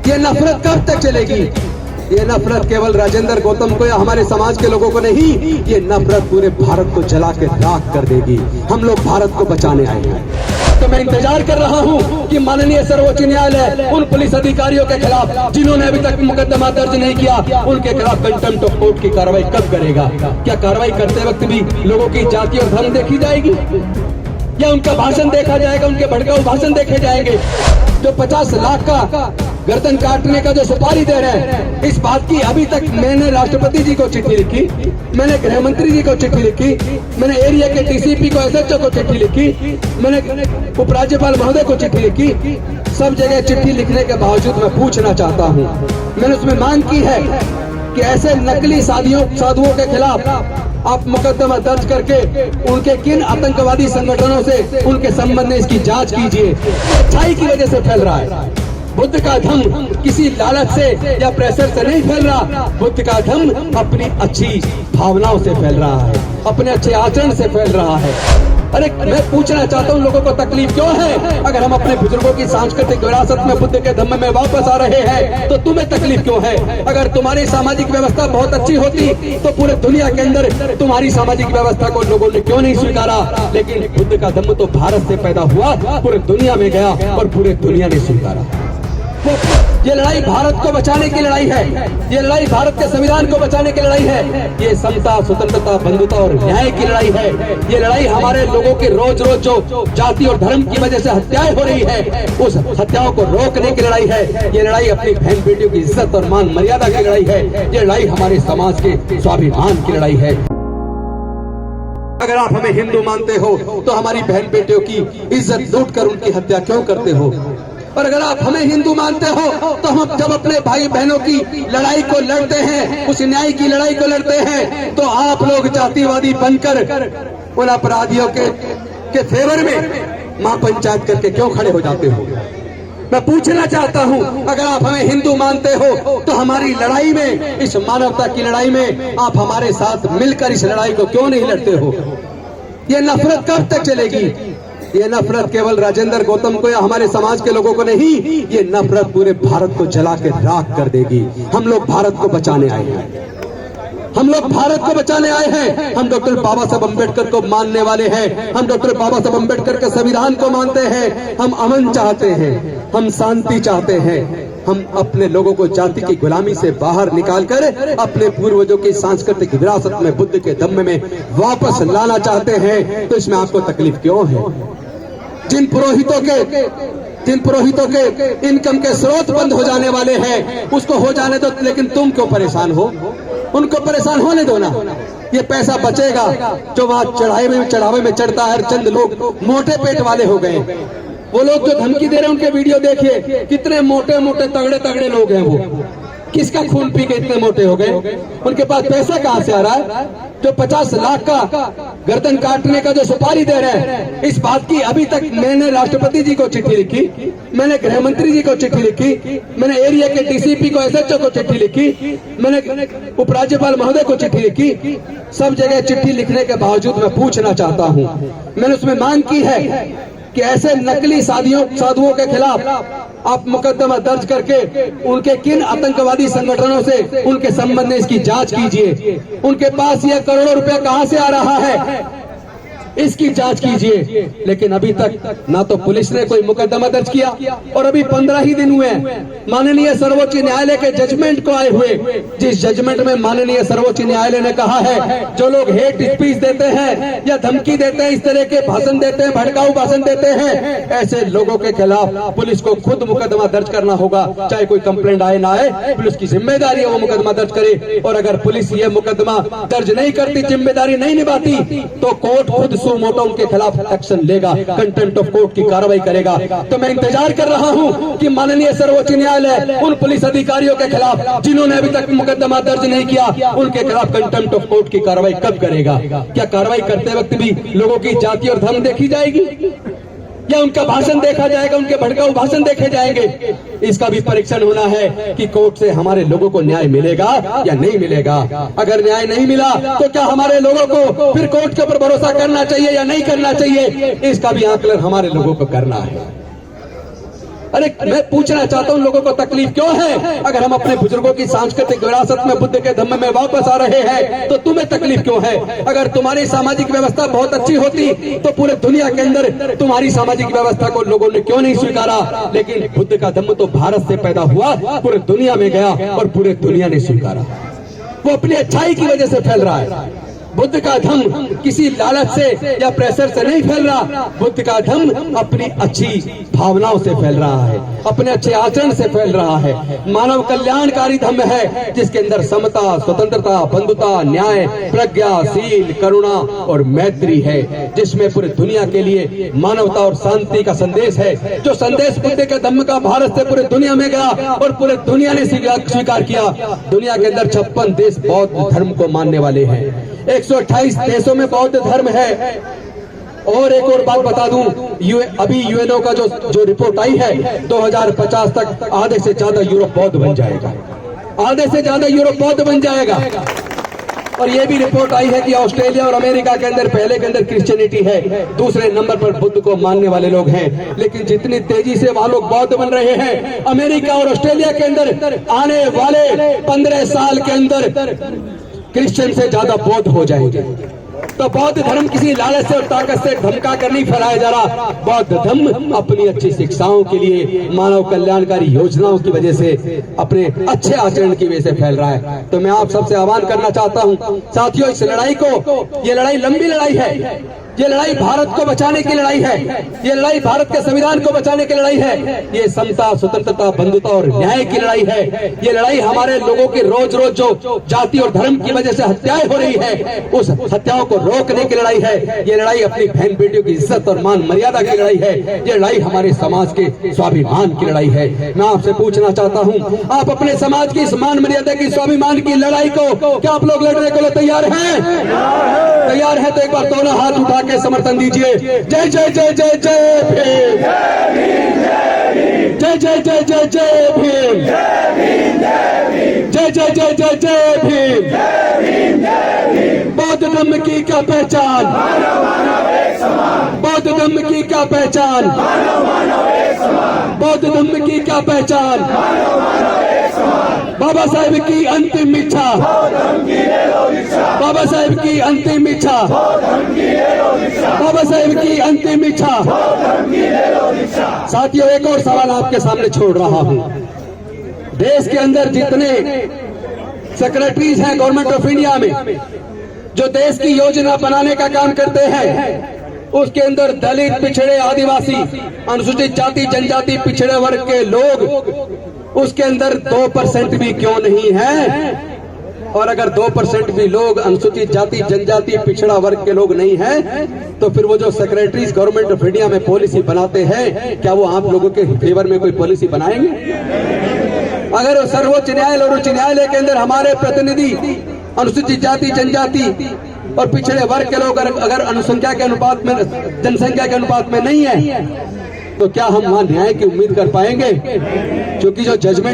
ये नफरत कब तक चलेगी? ये नफरत केवल राजेंद्र गौतम को या हमारे समाज के लोगों को नहीं, ये नफरत पूरे भारत को जला के राख कर देगी। हम लोग भारत को बचाने आए हैं। तो मैं इंतजार कर रहा हूं कि माननीय सर्वोच्च न्यायालय उन पुलिस अधिकारियों के खिलाफ जिन्होंने अभी तक मुकदमा दर्ज नहीं किया, उनके खिलाफ कंटेम्प्ट ऑफ कोर्ट की कार्रवाई कब करेगा। क्या कार्रवाई करते वक्त भी लोगों की जाति और धर्म देखी जाएगी, या उनका भाषण देखा जाएगा, उनके भड़काऊ भाषण देखे जाएंगे? जो 50 लाख का गर्दन काटने का जो सुपारी दे रहे हैं, इस बात की अभी तक मैंने राष्ट्रपति जी को चिट्ठी लिखी, मैंने गृह मंत्री जी को चिट्ठी लिखी, मैंने एरिया के डीसीपी को, एसएचओ को चिट्ठी लिखी, मैंने उपराज्यपाल महोदय को चिट्ठी लिखी। सब जगह चिट्ठी लिखने के बावजूद मैं पूछना चाहता हूँ, मैंने उसमें मांग की है कि ऐसे नकली साधुओं के खिलाफ आप मुकदमा दर्ज करके उनके किन आतंकवादी संगठनों से उनके संबंध में इसकी जांच कीजिए। अच्छाई की वजह से फैल रहा है। बुद्ध का धम्म किसी लालच से या प्रेशर से नहीं फैल रहा। बुद्ध का धम्म अपनी अच्छी भावनाओं से फैल रहा है, अपने अच्छे आचरण से फैल रहा है। अरे मैं पूछना चाहता हूँ, लोगों को तकलीफ क्यों है? अगर हम अपने बुजुर्गों की सांस्कृतिक विरासत में बुद्ध के धम्म में वापस आ रहे हैं तो तुम्हें तकलीफ क्यों है? अगर तुम्हारी सामाजिक व्यवस्था बहुत अच्छी होती तो पूरे दुनिया के अंदर तुम्हारी सामाजिक व्यवस्था को लोगों ने क्यों नहीं स्वीकारा? लेकिन बुद्ध का धम्म तो भारत से पैदा हुआ, पूरी दुनिया में गया और पूरी दुनिया ने स्वीकारा। ये लड़ाई भारत को बचाने की लड़ाई है, ये लड़ाई भारत के संविधान को बचाने की लड़ाई है, ये समता, स्वतंत्रता, बंधुता और न्याय की लड़ाई है। ये लड़ाई हमारे लोगों की रोज रोज जो जाति और धर्म की वजह से हत्याएं हो रही है, उस हत्याओं को रोकने की लड़ाई है। ये लड़ाई अपनी बहन बेटियों की इज्जत और मान मर्यादा की लड़ाई है। ये लड़ाई हमारे समाज के स्वाभिमान की लड़ाई है। अगर आप हमें हिंदू मानते हो तो हमारी बहन बेटियों की इज्जत लूट कर उनकी हत्या क्यों करते हो? और अगर आप हमें हिंदू मानते हो तो हम जब अपने भाई बहनों की लड़ाई को लड़ते हैं, उस न्याय की लड़ाई को लड़ते हैं, तो आप लोग जातिवादी बनकर उन अपराधियों के फेवर में महापंचायत करके क्यों खड़े हो जाते हो? मैं पूछना चाहता हूं, अगर आप हमें हिंदू मानते हो तो हमारी लड़ाई में, इस मानवता की लड़ाई में आप हमारे साथ मिलकर इस लड़ाई को क्यों नहीं लड़ते हो? ये नफरत कब तक चलेगी? ये नफरत केवल राजेंद्र गौतम को या हमारे समाज के लोगों को नहीं, ये नफरत पूरे भारत को जला के राख कर देगी। हम लोग भारत को बचाने आए हैं, हम लोग भारत को बचाने आए हैं। हम डॉक्टर बाबा साहब अम्बेडकर को मानने वाले हैं, हम डॉक्टर बाबा साहब अम्बेडकर के संविधान को मानते हैं। हम अमन चाहते हैं, हम शांति चाहते हैं, हम अपने लोगों को जाति की गुलामी से बाहर निकालकर अपने पूर्वजों की सांस्कृतिक विरासत में, बुद्ध के धम्म में वापस लाना चाहते हैं। तो इसमें आपको तकलीफ क्यों है? जिन पुरोहितों के इनकम के स्रोत बंद हो जाने वाले हैं, उसको हो जाने दो, लेकिन तुम क्यों परेशान हो? उनको परेशान होने दो ना। ये पैसा बचेगा जो वहां चढ़ावे में चढ़ता है। चंद लोग मोटे पेट वाले हो गए, वो लोग जो धमकी दे रहे हैं उनके वीडियो देखिए, कितने मोटे मोटे तगड़े लोग हैं। वो किसका खून पी के इतने मोटे हो गए? उनके पास पैसा कहां से आ रहा है? जो 50 लाख का गर्दन काटने का जो सुपारी दे रहे हैं, इस बात की अभी तक मैंने राष्ट्रपति जी को चिट्ठी लिखी, मैंने गृह मंत्री जी को चिट्ठी लिखी, मैंने एरिया के डीसीपी को, एसएचओ को चिट्ठी लिखी, मैंने उपराज्यपाल महोदय को चिट्ठी लिखी। सब जगह चिट्ठी लिखने के बावजूद मैं पूछना चाहता हूँ, मैंने उसमें मांग की है कि ऐसे नकली साधुओं के खिलाफ आप मुकदमा दर्ज करके उनके किन आतंकवादी संगठनों से उनके संबंध में इसकी जांच कीजिए। उनके पास यह करोड़ों रुपया कहां से आ रहा है, इसकी जांच कीजिए। लेकिन अभी तक ना तो पुलिस ने कोई मुकदमा दर्ज किया, और अभी 15 ही दिन हुए माननीय सर्वोच्च न्यायालय के जजमेंट को आए हुए, जिस जजमेंट में माननीय सर्वोच्च न्यायालय ने कहा है जो लोग हेट स्पीच देते हैं या धमकी देते हैं, इस तरह के भाषण देते हैं, भड़काऊ भाषण देते हैं, ऐसे लोगों के खिलाफ पुलिस को खुद मुकदमा दर्ज करना होगा। चाहे कोई कंप्लेंट आए ना आए, पुलिस की जिम्मेदारी है वो मुकदमा दर्ज करे। और अगर पुलिस ये मुकदमा दर्ज नहीं करती, जिम्मेदारी नहीं निभाती, तो कोर्ट खुद मोटो उनके खिलाफ एक्शन लेगा, कंटेम्प्ट ऑफ कोर्ट की कार्रवाई करेगा। तो मैं इंतजार कर रहा हूं कि माननीय सर्वोच्च न्यायालय उन पुलिस अधिकारियों के खिलाफ जिन्होंने अभी तक मुकदमा दर्ज नहीं किया, उनके खिलाफ कंटेम्प्ट ऑफ कोर्ट की कार्रवाई कब करेगा। क्या कार्रवाई करते वक्त भी लोगों की जाति और धर्म देखी जाएगी, या उनका भाषण देखा जाएगा, उनके भड़काऊ भाषण देखे जाएंगे? इसका भी परीक्षण होना है कि कोर्ट से हमारे लोगों को न्याय मिलेगा या नहीं मिलेगा। अगर न्याय नहीं मिला तो क्या हमारे लोगों को फिर कोर्ट के ऊपर भरोसा करना चाहिए या नहीं करना चाहिए? इसका भी आकलन हमारे लोगों को करना है। अरे मैं पूछना चाहता हूँ, लोगों को तकलीफ क्यों है? अगर हम अपने बुजुर्गों की सांस्कृतिक विरासत में, बुद्ध के धम्म में वापस आ रहे हैं, तो तुम्हें तकलीफ क्यों है? अगर तुम्हारी सामाजिक व्यवस्था बहुत अच्छी होती तो पूरे दुनिया के अंदर तुम्हारी सामाजिक व्यवस्था को लोगों ने क्यों नहीं स्वीकारा? लेकिन बुद्ध का धम्म तो भारत से पैदा हुआ, पूरे दुनिया में गया और पूरे दुनिया ने स्वीकारा। वो अपनी अच्छाई की वजह से फैल रहा है। बुद्ध का धम्म किसी लालच से या प्रेशर से नहीं फैल रहा। बुद्ध का धम्म अपनी अच्छी भावनाओं से फैल रहा है, अपने अच्छे आचरण से फैल रहा है। मानव कल्याणकारी धम्म है जिसके अंदर समता, स्वतंत्रता, बंधुता, न्याय, प्रज्ञा, शील, करुणा और मैत्री है, जिसमें पूरी दुनिया के लिए मानवता और शांति का संदेश है। जो संदेश बुद्ध के धम्म का भारत से पूरी दुनिया में गया और पूरे दुनिया ने स्वीकार किया। दुनिया के अंदर 56 देश बौद्ध धर्म को मानने वाले हैं। 128 देशों में बौद्ध धर्म है। और एक और बात बता दूं, अभी यूएनओ का जो रिपोर्ट आई है, 2050 तक आधे से ज्यादा यूरोप बौद्ध बन जाएगा। आधे से ज्यादा यूरोप बौद्ध बन जाएगा। और ये भी रिपोर्ट आई है कि ऑस्ट्रेलिया और अमेरिका के अंदर पहले के अंदर क्रिश्चियनिटी है, दूसरे नंबर पर बुद्ध को मानने वाले लोग हैं। लेकिन जितनी तेजी से वहां लोग बौद्ध बन रहे हैं, अमेरिका और ऑस्ट्रेलिया के अंदर आने वाले 15 साल के अंदर क्रिश्चियन से ज्यादा बौद्ध हो जाएंगे। तो बौद्ध धर्म किसी लालच से और ताकत से धमका कर नहीं फैलाया जा रहा। बौद्ध धर्म अपनी अच्छी शिक्षाओं के लिए, मानव कल्याणकारी योजनाओं की वजह से, अपने अच्छे आचरण की वजह से फैल रहा है। तो मैं आप सबसे आह्वान करना चाहता हूं, साथियों, इस लड़ाई को, ये लड़ाई लंबी लड़ाई है। ये लड़ाई भारत को बचाने की लड़ाई है। ये लड़ाई भारत के संविधान को बचाने की लड़ाई है। ये समता, स्वतंत्रता, बंधुता और न्याय की लड़ाई है। ये लड़ाई हमारे लोगों की रोज रोज जो जाति और धर्म की वजह से हत्याएं हो रही है, उस हत्याओं को रोकने की लड़ाई है। ये लड़ाई अपनी बहन बेटियों की इज्जत और मान मर्यादा की लड़ाई है। ये लड़ाई हमारे समाज के स्वाभिमान की लड़ाई है। मैं आपसे पूछना चाहता हूँ, आप अपने समाज की इस मान मर्यादा की, स्वाभिमान की लड़ाई को क्या आप लोग लड़ने के लिए तैयार हैं? तैयार है तो एक बार दोनों हाथ उठा के समर्थन दीजिए। जय जय जय जय जय भीम, जय जय जय जय जय भीम, जय जय जय जय जय भीम। बौद्ध धम्म की क्या पहचान? बौद्ध धम्म की क्या पहचान? बौद्ध धम्म की क्या पहचान? बाबा साहेब की अंतिम इच्छा, बाबा साहेब की अंतिम इच्छा, बाबा साहेब की अंतिम इच्छा। साथियों, एक और सवाल आपके सामने छोड़ रहा हूं। देश के अंदर जितने सेक्रेटरीज हैं गवर्नमेंट ऑफ इंडिया में, जो देश की योजना बनाने का काम करते हैं, उसके अंदर दलित, पिछड़े, आदिवासी, अनुसूचित जाति, जनजाति, पिछड़े वर्ग के लोग उसके अंदर 2% भी क्यों नहीं है? और अगर 2% भी लोग अनुसूचित जाति, जनजाति, पिछड़ा वर्ग के लोग नहीं हैं, तो फिर वो जो सेक्रेटरीज गवर्नमेंट ऑफ इंडिया में पॉलिसी बनाते हैं, क्या वो आप लोगों के फेवर में कोई पॉलिसी बनाएंगे? अगर सर्वोच्च न्यायालय और उच्च न्यायालय के अंदर हमारे प्रतिनिधि अनुसूचित जाति, जनजाति और पिछड़े वर्ग के लोग अगर अनुसंख्या के अनुपात में, जनसंख्या के अनुपात में नहीं है, तो क्या हम वहां न्याय की उम्मीद कर पाएंगे? क्योंकि जो जजमेंट